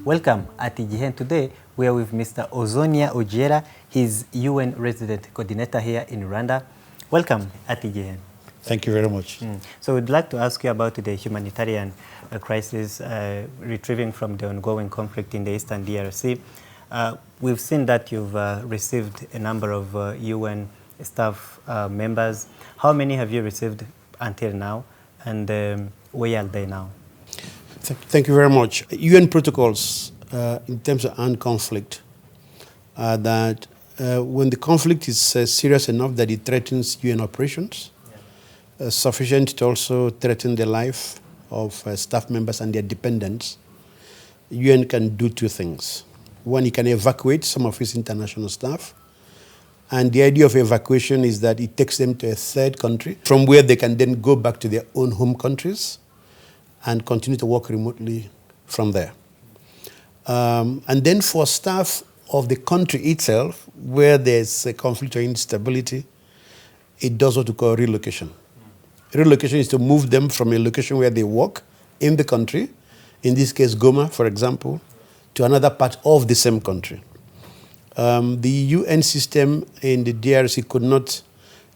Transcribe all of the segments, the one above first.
Welcome at IGN. Today we are with Mr. Ozonia Ojera. He's UN Resident Coordinator here in Rwanda. Welcome at IGN. Thank you very much. So we'd like to ask you about the humanitarian crisis retrieving from the ongoing conflict in the eastern DRC. We've seen that you've received a number of UN staff members. How many have you received until now, and where are they now? Thank you very much. UN protocols in terms of armed conflict are that when the conflict is serious enough that it threatens UN operations, sufficient to also threaten the life of staff members and their dependents, UN can do two things. One, it can evacuate some of its international staff. And the idea of evacuation is that it takes them to a third country from where they can then go back to their own home countries and continue to work remotely from there. And then for staff of the country itself, where there's a conflict or instability, it does what we call relocation. Relocation is to move them from a location where they work in the country, in this case Goma, for example, to another part of the same country. The UN system in the DRC could not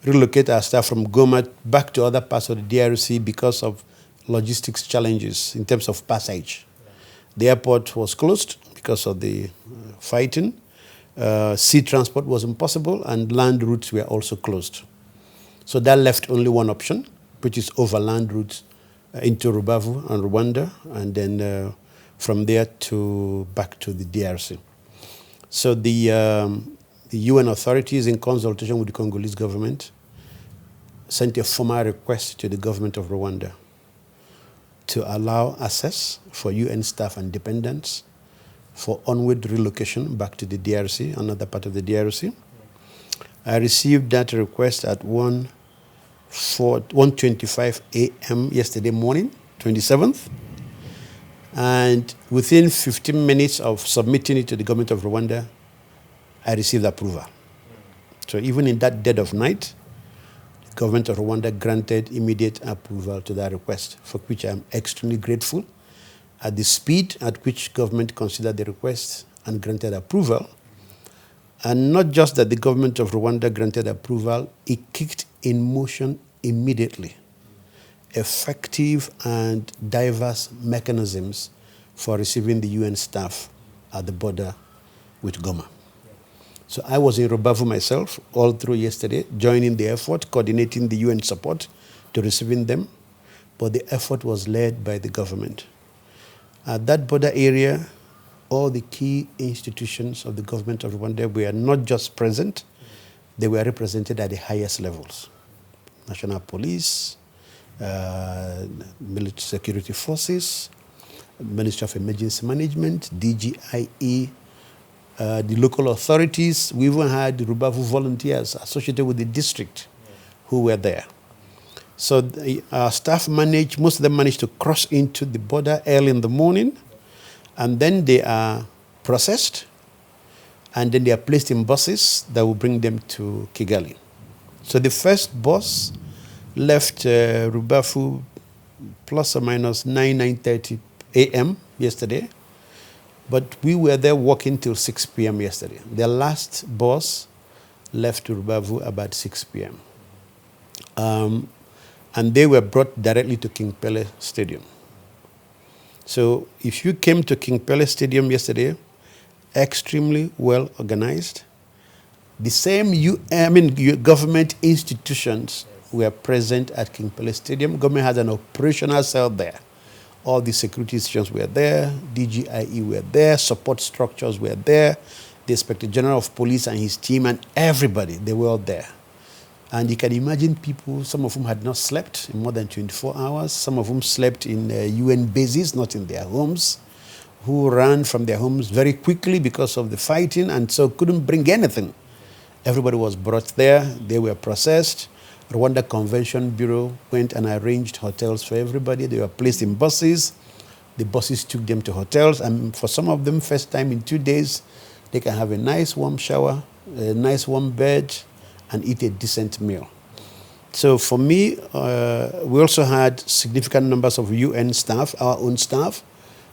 relocate our staff from Goma back to other parts of the DRC because of logistics challenges in terms of passage. The airport was closed because of the fighting. Sea transport was impossible, and land routes were also closed. So that left only one option, which is overland routes into Rubavu and Rwanda, and then from there back to the DRC. So the UN authorities, in consultation with the Congolese government, sent a formal request to the government of Rwanda to allow access for UN staff and dependents for onward relocation back to the DRC, another part of the DRC. I received that request at 1:25 a.m. yesterday morning, 27th. And within 15 minutes of submitting it to the government of Rwanda, I received approval. So even in that dead of night, the government of Rwanda granted immediate approval to that request, for which I am extremely grateful at the speed at which government considered the request and granted approval. And not just that the government of Rwanda granted approval, it kicked in motion immediately effective and diverse mechanisms for receiving the UN staff at the border with Goma. So I was in Rubavu myself all through yesterday, joining the effort, coordinating the UN support to receiving them, but the effort was led by the government. At that border area, all the key institutions of the government of Rwanda were not just present, they were represented at the highest levels. National Police, military security forces, Ministry of Emergency Management, DGIE, the local authorities. We even had Rubavu volunteers associated with the district who were there. So our staff most of them managed to cross into the border early in the morning, and then they are processed, and then they are placed in buses that will bring them to Kigali. So the first bus left Rubavu plus or minus 9:30 a.m. yesterday, but we were there working till 6 p.m. yesterday. The last bus left Rubavu about 6 p.m. And they were brought directly to King Pele Stadium. So if you came to King Pele Stadium yesterday, extremely well organized. The same government institutions were present at King Pele Stadium. Government had an operational cell there. All the security institutions were there, DGIE were there, support structures were there, the Inspector General of Police and his team, and everybody, they were all there. And you can imagine people, some of whom had not slept in more than 24 hours, some of whom slept in UN bases, not in their homes, who ran from their homes very quickly because of the fighting and so couldn't bring anything. Everybody was brought there, they were processed. Rwanda Convention Bureau went and arranged hotels for everybody. They were placed in buses. The buses took them to hotels, and for some of them, first time in 2 days, they can have a nice warm shower, a nice warm bed, and eat a decent meal. So for me, we also had significant numbers of UN staff, our own staff,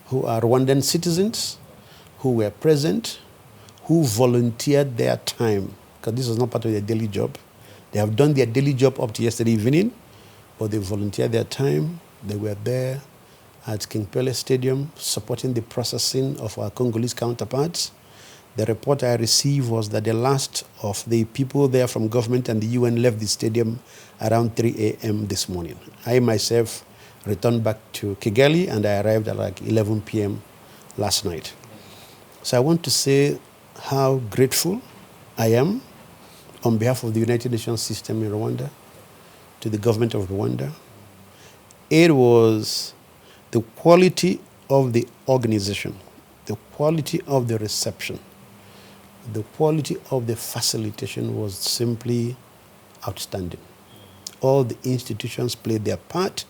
who are Rwandan citizens, who were present, who volunteered their time, because this was not part of their daily job. They have done their daily job up to yesterday evening, but they volunteered their time. They were there at King Pele Stadium supporting the processing of our Congolese counterparts. The report I received was that the last of the people there from government and the UN left the stadium around 3 a.m. this morning. I myself returned back to Kigali and I arrived at like 11 p.m. last night. So I want to say how grateful I am on behalf of the United Nations system in Rwanda to the government of Rwanda. It was the quality of the organization, the quality of the reception, the quality of the facilitation was simply outstanding. All the institutions played their part.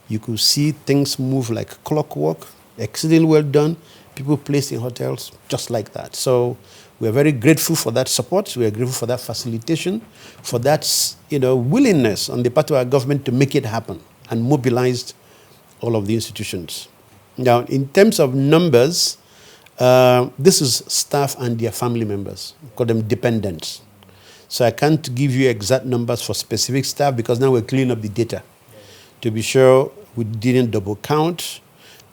You could see things move like clockwork, exceedingly well done. People placed in hotels just like that. So we're very grateful for that support. We're grateful for that facilitation, for that willingness on the part of our government to make it happen and mobilized all of the institutions. Now, in terms of numbers, this is staff and their family members. We call them dependents. So I can't give you exact numbers for specific staff because now we're cleaning up the data to be sure we didn't double count.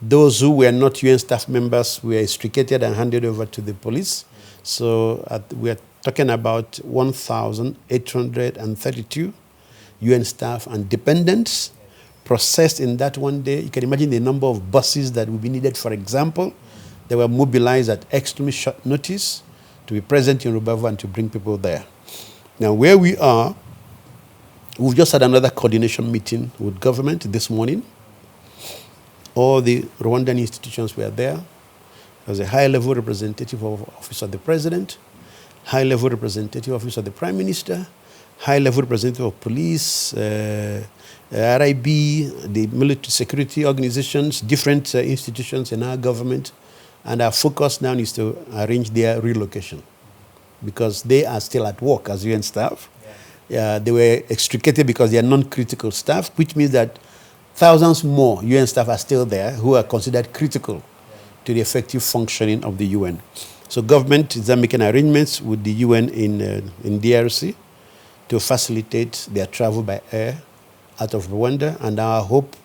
Those who were not UN staff members were extricated and handed over to the police. So we're talking about 1,832 UN staff and dependents processed in that one day. You can imagine the number of buses that will be needed, for example. They were mobilized at extremely short notice to be present in Rubavu and to bring people there. Now, where we are, we've just had another coordination meeting with government this morning. All the Rwandan institutions were there. There was a high-level representative of Office of the President, high-level representative of Office of the Prime Minister, high-level representative of police, RIB, the military security organizations, different institutions in our government. And our focus now is to arrange their relocation because they are still at work as UN staff. They were extricated because they are non-critical staff, which means that thousands more UN staff are still there who are considered critical to the effective functioning of the UN. So government is then making arrangements with the UN in DRC to facilitate their travel by air out of Rwanda. And our hope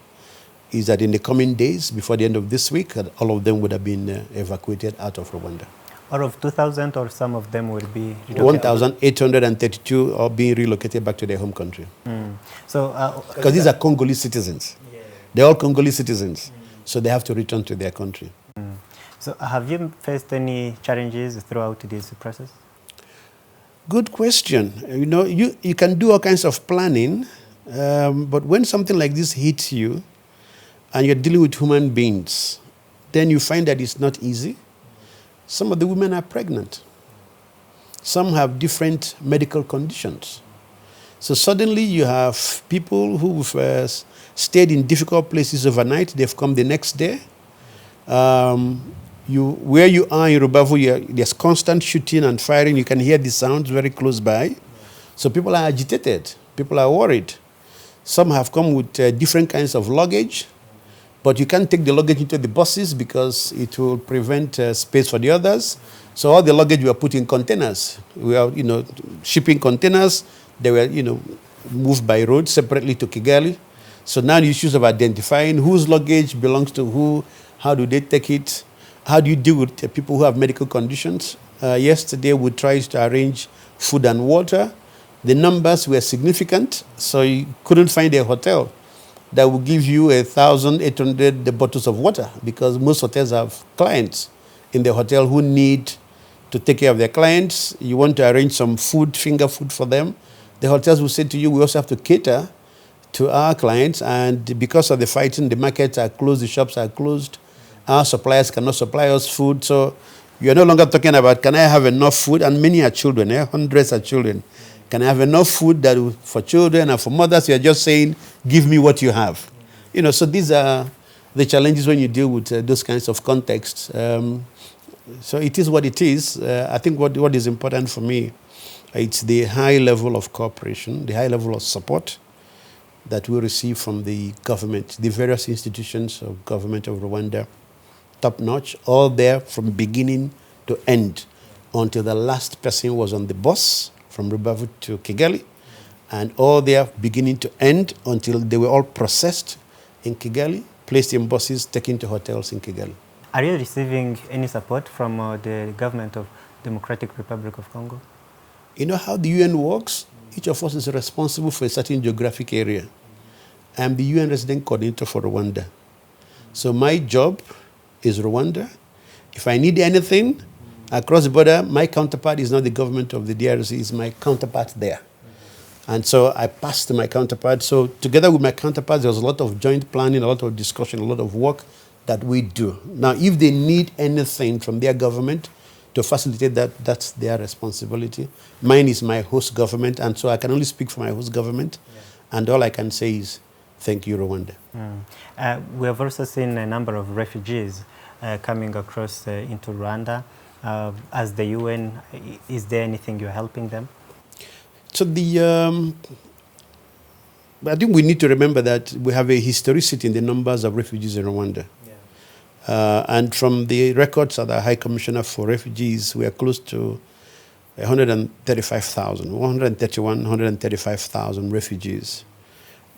is that in the coming days, before the end of this week, all of them would have been evacuated out of Rwanda. Out of 2,000 or some of them will be relocated? 1,832 are being relocated back to their home country. So, because these are Congolese citizens. They're all Congolese citizens. So they have to return to their country. So have you faced any challenges throughout this process? Good question. You can do all kinds of planning, but when something like this hits you and you're dealing with human beings, then you find that it's not easy. Some of the women are pregnant. Some have different medical conditions. So suddenly you have people who've stayed in difficult places overnight. They've come the next day. Where you are in Rubavu, there's constant shooting and firing. You can hear the sounds very close by. So people are agitated. People are worried. Some have come with different kinds of luggage. But you can't take the luggage into the buses because it will prevent space for the others. So all the luggage were put in containers. We are, shipping containers. They were, moved by road separately to Kigali. So now the issues of identifying whose luggage belongs to who, how do they take it, how do you deal with people who have medical conditions. Yesterday we tried to arrange food and water. The numbers were significant, so you couldn't find a hotel that will give you 1,800 bottles of water because most hotels have clients in the hotel who need to take care of their clients. You want to arrange some food, finger food for them. The hotels will say to you, we also have to cater to our clients, and because of the fighting, the markets are closed, the shops are closed. Our suppliers cannot supply us food. So you're no longer talking about, can I have enough food? And many are children, hundreds are children. Can I have enough food for children and for mothers? You're just saying, give me what you have. So these are the challenges when you deal with those kinds of contexts. So it is what it is. I think what is important for me, it's the high level of cooperation, the high level of support that we receive from the government, the various institutions of government of Rwanda, top notch, all there from beginning to end until the last person was on the bus from Rubavu to Kigali, and all they are beginning to end until they were all processed in Kigali, placed in buses, taken to hotels in Kigali. Are you receiving any support from the government of Democratic Republic of Congo? You know how the UN works? Each of us is responsible for a certain geographic area. I'm the UN resident coordinator for Rwanda. So my job is Rwanda. If I need anything across the border, my counterpart is not the government of the DRC, it's my counterpart there. And so I pass to my counterpart. So together with my counterpart, there's a lot of joint planning, a lot of discussion, a lot of work that we do. Now, if they need anything from their government to facilitate that, that's their responsibility. Mine is my host government, and so I can only speak for my host government. Yeah. And all I can say is, thank you, Rwanda. We have also seen a number of refugees coming across into Rwanda. As the UN, is there anything you're helping them? So I think we need to remember that we have a historicity in the numbers of refugees in Rwanda. And from the records of the High Commissioner for Refugees, we are close to 135,000 refugees.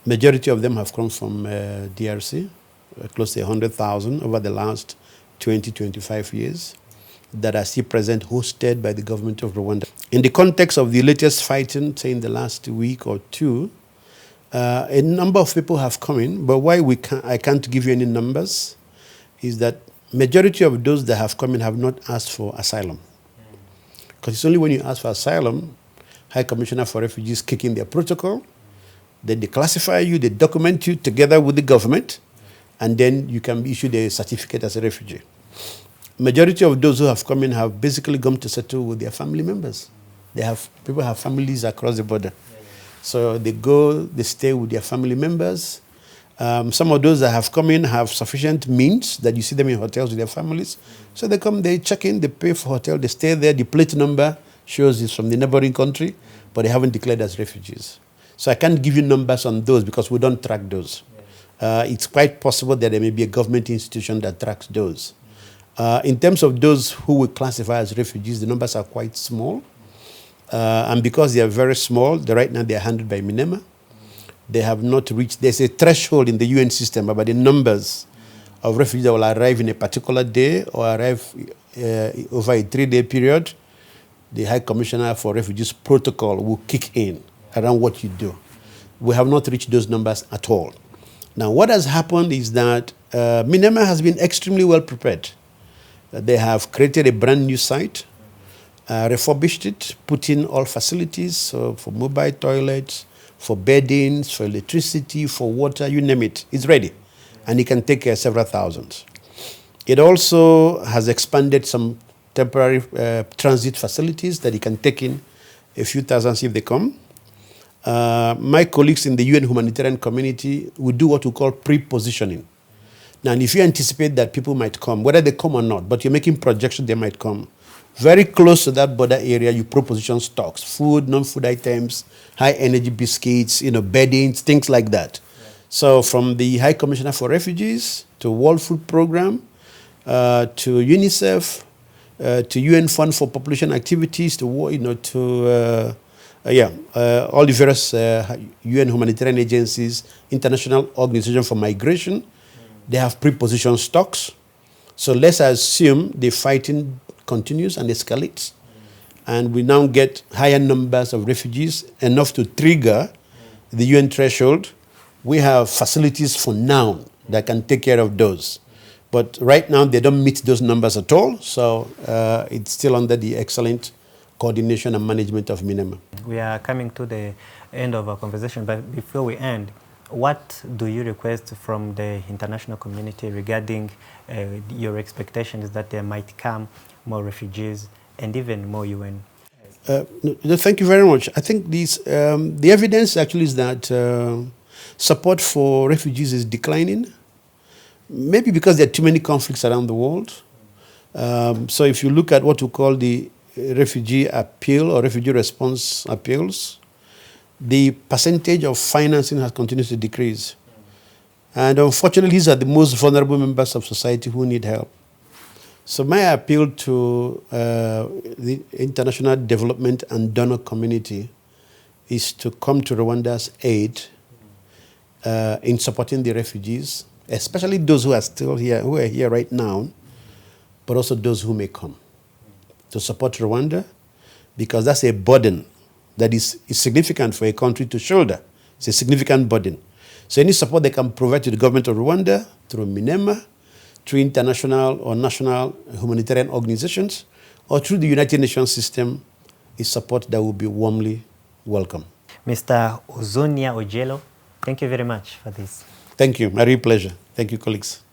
Majority of them have come from DRC, close to 100,000 over the last 20, 25 years, that are still present, hosted by the government of Rwanda. In the context of the latest fighting, say in the last week or two, a number of people have come in, but why I can't give you any numbers is that majority of those that have come in have not asked for asylum. Because it's only when you ask for asylum, High Commissioner for Refugees kick in their protocol, then they classify you, they document you together with the government, and then you can be issued a certificate as a refugee. Majority of those who have come in have basically come to settle with their family members. People have families across the border. So they go, they stay with their family members. Some of those that have come in have sufficient means that you see them in hotels with their families. So they come, they check in, they pay for hotel, they stay there. The plate number shows it's from the neighboring country, but they haven't declared as refugees. So I can't give you numbers on those because we don't track those. It's quite possible that there may be a government institution that tracks those. In terms of those who we classify as refugees, the numbers are quite small. And because they are very small, right now they are handled by MINEMA. They have not reached, there's a threshold in the UN system about the numbers of refugees that will arrive in a particular day or arrive over a 3-day period. The High Commissioner for Refugees protocol will kick in around what you do. We have not reached those numbers at all. Now, what has happened is that MINEMA has been extremely well prepared. They have created a brand new site, refurbished it, put in all facilities, so for mobile toilets, for beddings, for electricity, for water, you name it. It's ready. And it can take care of several thousands. It also has expanded some temporary transit facilities that it can take in a few thousands if they come. My colleagues in the UN humanitarian community will do what we call pre-positioning. Now, and if you anticipate that people might come, whether they come or not, but you're making projections they might come, very close to that border area, you proposition stocks, food, non-food items, high-energy biscuits, beddings, things like that. Yeah. So from the High Commissioner for Refugees to World Food Program, to UNICEF, to UN Fund for Population Activities, to all the various UN humanitarian agencies, International Organization for Migration, they have pre-positioned stocks. So let's assume the fighting continues and escalates, and we now get higher numbers of refugees, enough to trigger the UN threshold. We have facilities for now that can take care of those. But right now, they don't meet those numbers at all, so it's still under the excellent coordination and management of MINEMA. We are coming to the end of our conversation, but before we end, what do you request from the international community regarding your expectations that there might come more refugees and even more UN? Thank you very much. I think the evidence actually is that support for refugees is declining, maybe because there are too many conflicts around the world. So if you look at what we call the refugee appeal or refugee response appeals, the percentage of financing has continued to decrease. And unfortunately, these are the most vulnerable members of society who need help. So my appeal to the international development and donor community is to come to Rwanda's aid in supporting the refugees, especially those who are still here, who are here right now, but also those who may come, to support Rwanda, because that's a burden that is significant for a country to shoulder. It's a significant burden. So any support they can provide to the government of Rwanda through MINEMA, through international or national humanitarian organizations, or through the United Nations system is support that will be warmly welcome. Mr. Uzunia Ojelo, thank you very much for this. Thank you. My real pleasure. Thank you, colleagues.